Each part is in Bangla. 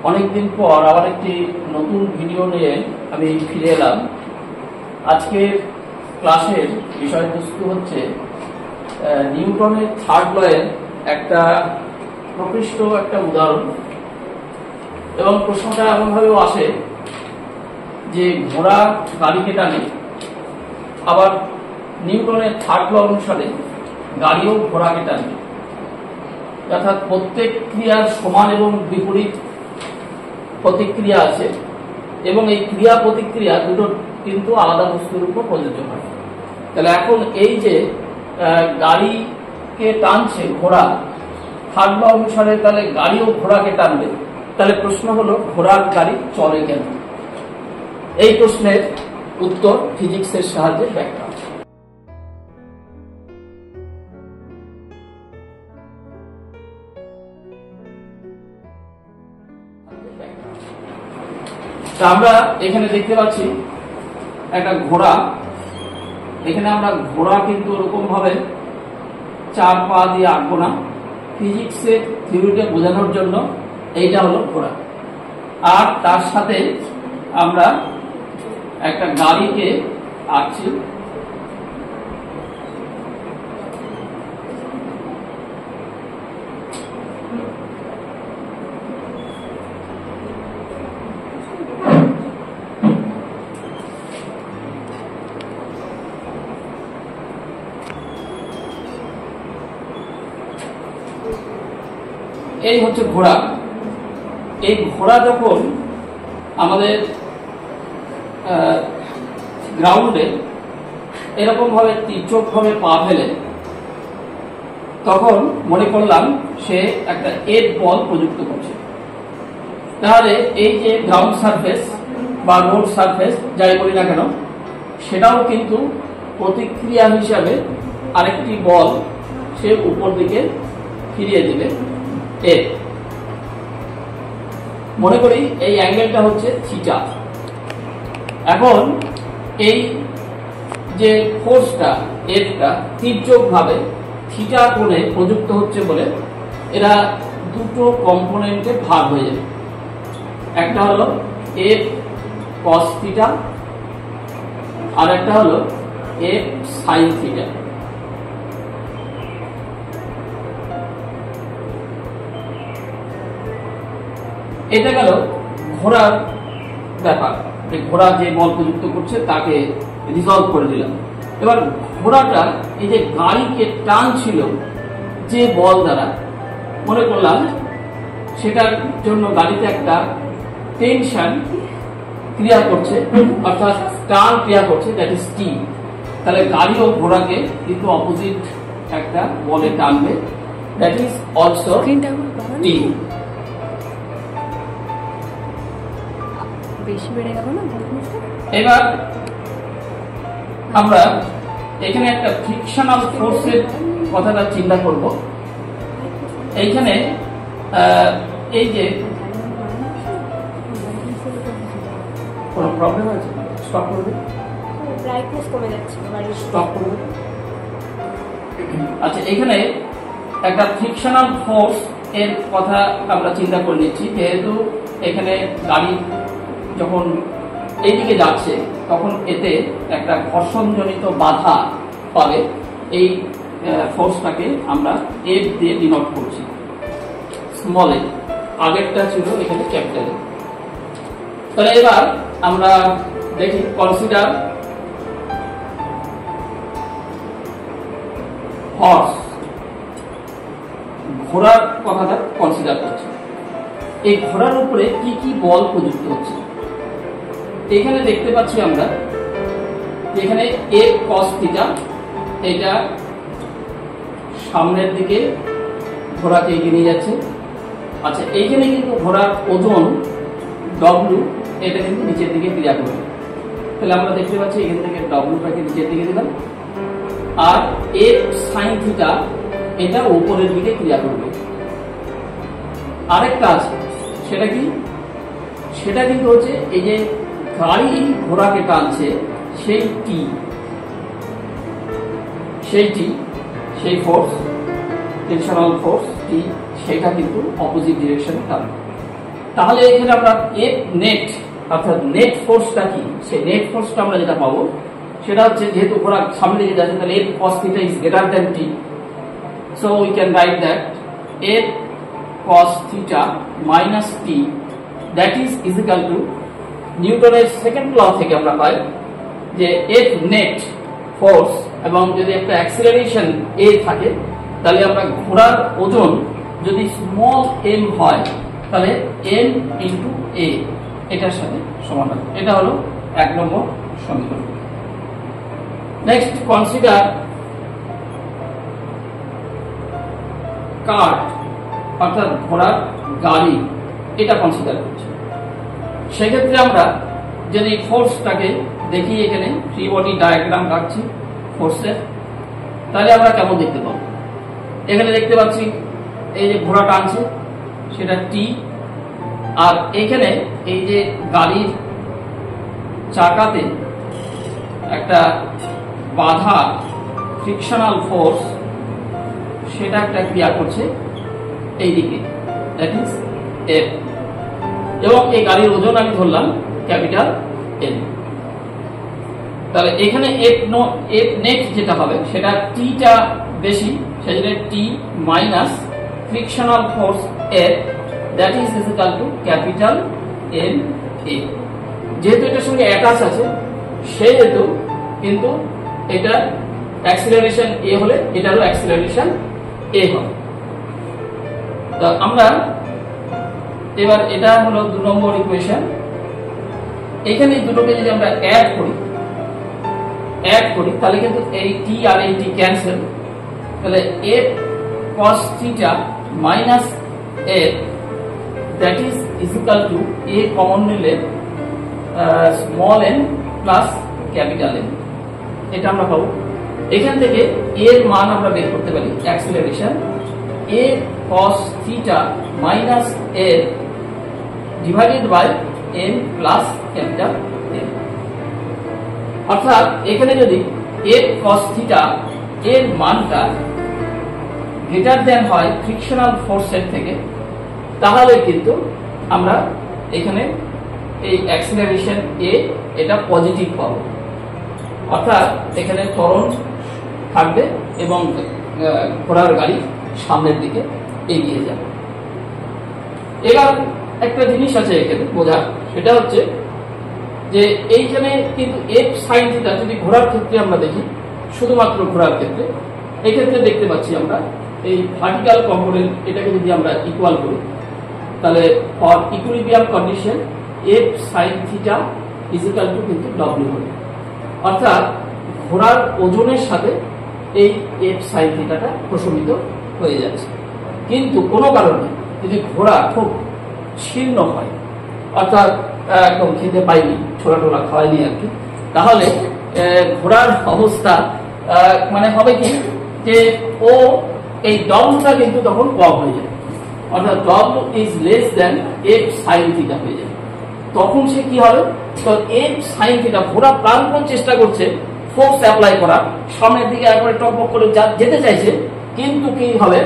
অনেকদিন পর আবার একটি নতুন ভিডিও নিয়ে আমি ফিরে এলাম। আজকের ক্লাসের বিষয়বস্তু হচ্ছে নিউটনের থার্ড লয়ের একটা প্রকৃষ্ট একটা উদাহরণ, এবং প্রশ্নটা এমনভাবেও আসে যে ঘোড়া গাড়িকে টানে, আবার নিউটনের থার্ড ল অনুসারে গাড়িও ঘোড়াকে টানে। অর্থাৎ প্রত্যেক ক্রিয়ার সমান এবং বিপরীত প্রতিক্রিয়া আছে, এবং এই ক্রিয়া প্রতিক্রিয়া দুটো কিন্তু আলাদা বস্তুর উপর প্রযোজ্য হয়। তাহলে এখন এই যে গাড়িকে টানছে ঘোড়া, থার্ড ল অনুসারে তাহলে গাড়িও ঘোড়াকে টানবে। তাহলে প্রশ্ন হলো ঘোড়ার গাড়ি চলে কেন? এই প্রশ্নের উত্তর ফিজিক্সের সাহায্যে ব্যাখ্যা। আমরা এখানে দেখতে পাচ্ছি একটা ঘোড়া। এখানে আমরা ঘোড়া কিন্তু ওরকম ভাবে চার পা দিয়ে আঁকবো না, ফিজিক্সের থিওরিটা বোঝানোর জন্য এইটা হলো ঘোড়া। আর তার সাথে আমরা একটা গাড়িকে আঁকছি। এই হচ্ছে ঘোড়া। এই ঘোড়া যখন আমাদের গ্রাউন্ডে এরকম ভাবে তির্যক ভাবে পা ফেলে, তখন মনে করলাম সে একটা এর বল প্রযুক্ত করছে। তাহলে এই যে গ্রাউন্ড সারফেস বা রোড সারফেস যাই বলি না কেন, সেটাও কিন্তু প্রতিক্রিয়া হিসাবে আরেকটি বল সে উপর দিকে ফিরিয়ে দিবে। মনে করি এই অ্যাঙ্গেলটা হচ্ছে থিটা। এখন এই যে ফোর্সটা এফটা তির্যক ভাবে থিটা কোণে প্রযুক্ত হচ্ছে বলে এরা দুটো কম্পোনেন্টে ভাগ হয়ে যাবে। একটা হলো এফ কস থিটা, আর একটা হলো এফ সাইন থিটা। এটা গেল ঘোড়ার ব্যাপার। ঘোড়া যে বল প্রযুক্ত করছে তাকে রিজলভ করে দিলাম। এবার ঘোড়াটা এই যে গাড়িকে টানছিল যে বল দ্বারা, মনে করলাম সেটার জন্য গাড়িতে একটা টেনশন ক্রিয়া করছে, অর্থাৎ টান ক্রিয়া করছে, দ্যাট ইজ টি। তাহলে গাড়িও ঘোড়াকে কিন্তু অপোজিট একটা বলে টানবে, দ্যাট ইজ অলসো টি। এবার আমরা এখানে একটা ফ্রিকশনাল ফোর্সের কথাটা চিন্তা করব। এইখানে এই যে কোনো প্রবলেম আছে, স্টপ করবে, ব্রাইটনেস কমে যাচ্ছে, স্টপ করবে। আচ্ছা, এখানে একটা ফ্রিকশনাল ফোর্স এর কথা আমরা চিন্তা করে নিচ্ছি। যেহেতু এখানে গাড়ি যখন এইদিকে যাচ্ছে তখন এতে একটা ঘর্ষণজনিত বাধা পাবে। এই ফোর্সটাকে আমরা এফ দিয়ে ডিনোট করছি, স্মল এ। আগেরটা ছিল এখানে ক্যাপিটাল এ। তাহলে এবার আমরা দেখি, কনসিডার হর্স, ঘোড়ার কথাটা কনসিডার করছি। এই ঘোড়ার উপরে কি কি বল প্রযুক্ত হচ্ছে এখানে দেখতে পাচ্ছি আমরা। এখানে এফ কস থিটা, এটা সামনের দিকে ঘোড়াকে এগিয়ে নিয়ে যাচ্ছে। আচ্ছা, এইখানে কিন্তু ঘোড়ার ওজন ডব্লু, এটা কিন্তু নিচের দিকে ক্রিয়া করবে। তাহলে আমরা দেখতে পাচ্ছি এখান থেকে ডব্লুটাকে নিচের দিকে দিলাম, আর এফ সাইন থিটা এটা উপরের দিকে ক্রিয়া করবে। আরেকটা আছে, সেটা কি? সেটা কিন্তু হচ্ছে এই যে গাড়ি ঘোড়াকে টানছে সেই টি, সেই ফোর্স, টেনশনাল ফোর্স টি, সেটা কিন্তু অপোজিট ডিরেকশনে টানবে। তাহলে এখানে আমরা এফ নেট অর্থাৎ নেট ফোর্সটা কি, সেই নেট ফোর্সটা আমরা যেটা পাবো সেটা হচ্ছে, যেহেতু ঘোড়া সামনে দিকে যাচ্ছে তাহলে F cos theta is greater than T, so we can write that F cos theta minus t that is equal to নিউটনের সেকেন্ড ল থেকে আমরা পাই যে এফ নেট ফোর্স এবং যদি একটা অ্যাক্সিলারেশন a থাকে তাহলে আমরা ঘোড়ার ওজন যদি স্মল m হয় তাহলে m ইনটু a এটার সাথে সমান হবে। এটা হলো 1 নম্বর সমীকরণ। নেক্সট কনসিডার কার্ট অর্থাৎ ঘোড়ার গাড়ি, এটা কনসিডার করছি। সেক্ষেত্রে আমরা যদি ফোর্সটাকে দেখি, এখানে ফ্রি বডি ডায়াগ্রাম রাখছি ফোর্সের, তাহলে আমরা কেমন দেখতে পাবো। এখানে দেখতে পাচ্ছি এই যে ঘোড়া টানছে সেটা টি, আর এখানে এই যে গাড়ির চাকাতে একটা বাধা ফ্রিকশনাল ফোর্স, সেটা একটা ক্রিয়া করছে এইদিকে, দ্যাট ইজ এফ, এবং এই গাড়ির ওজন আমি ধরলাম ক্যাপিটাল এন। তাহলে এখানে এফ নেট যেটা হবে সেটা টিটা বেশি, সেজন্য T minus frictional force F that is equal to capital N A. যেহেতু এটার সঙ্গে অ্যাটাচ আছে সেহেতু কিন্তু এটা অ্যাক্সিলারেশন এ হলে এটারও অ্যাক্সিলারেশন এ হবে। তো আমরা এবার এটা হলো 2 নম্বর ইকুয়েশন। এখানে দুটোকে যদি আমরা অ্যাড করি তাহলে কিন্তু এই টি আর এই টি ক্যান্সেল, তাহলে F cos theta minus F that is equal to A common নিলে small N plus capital N, এটা আমরা পাবো। এখান থেকে এর মান আমরা বের করতে পারি acceleration a cos theta minus a divided by n plus capital N, অর্থাৎ এখানে যদি a cos theta এর মানটা গ্রেটার দেন হয় ফ্রিকশনাল ফোর্সের থেকে, তাহলে কিন্তু আমরা এখানে এই অ্যাক্সিলারেশন a এটা পজিটিভ পাবো, অর্থাৎ এখানে ত্বরণ থাকবে এবং ঘোড়ার গাড়ি সামনের দিকে এগিয়ে যাবে। এবার একটা জিনিস আছে এখানে বোঝার, সেটা হচ্ছে যে এইখানে কিন্তু এফ সাইন থিটা যদি ঘোড়ার ক্ষেত্রে আমরা দেখি, শুধুমাত্র ঘোড়ার ক্ষেত্রে, এই ক্ষেত্রে দেখতে পাচ্ছি আমরা এই ভার্টিক্যাল কম্পোনেন্ট এটাকে যদি আমরা ইকুয়াল করি তাহলে for equilibrium condition F sine theta is equal two কিন্তু ডব্লিউ হবে, অর্থাৎ ঘোড়ার ওজনের সাথে এই এফ সাইন থিটাটা প্রশমিত হয়ে যাচ্ছে। কিন্তু কোনো কারণে যদি ঘোড়া খুব শীর্ণ হয়, অর্থাৎ একদম খেতে পাইনি, ছোলা টোলা খাওয়ায়নি আর কি, তাহলে ঘোড়ার অবস্থা মানে হবে কি যে ও এই ডব্লুটা কিন্তু তখন কম হয়ে যাবে, অর্থাৎ W is less than F sine theta হয়ে যাবে। তখন সে কি হবে, তো এফ সাইন থিটা ঘোড়া প্রাণপণ চেষ্টা করছে ফোর্স অ্যাপ্লাই করার, সামনের দিকে একবারে টপক করে যেতে চাইছে, কিন্তু কি হবে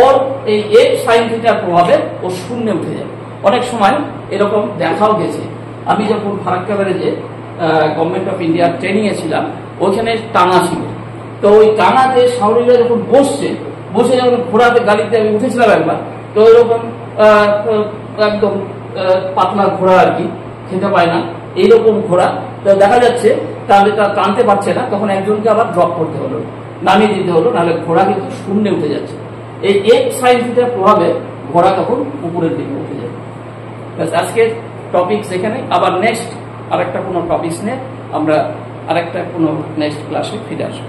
ওর এই এফ সাইন থিটার প্রভাবে ও শূন্যে উঠে যাবে। অনেক সময় এরকম দেখাও গেছে। আমি যখন ফারাক্কা ব্যারেজে গভর্নমেন্ট অফ ইন্ডিয়ার ট্রেনিং এ ছিলাম, ওইখানে টানা ছিল, তো ওই টানাতে সাউরিরা যখন বসে যখন ঘোড়াতে গাড়িতে আমি উঠেছিলাম একবার, তো এরকম একদম পাতলা ঘোড়া আর কি, খেতে পায় না এইরকম ঘোড়া, তো দেখা যাচ্ছে তাহলে তার টানতে পারছে না, তখন একজনকে আবার ড্রপ করতে হলো, নামিয়ে দিতে হলো, নাহলে ঘোড়া কিন্তু শূন্যে উঠে যাচ্ছে। এই এক সাইন থিটার প্রভাবে ঘোড়া তখন উপরের দিকে উঠে যাবে। আজকে টপিকস এখানে, আবার নেক্সট আরেকটা কোনো টপিকস নিয়ে আমরা আরেকটা কোনো নেক্সট ক্লাসে ফিরে আসবো।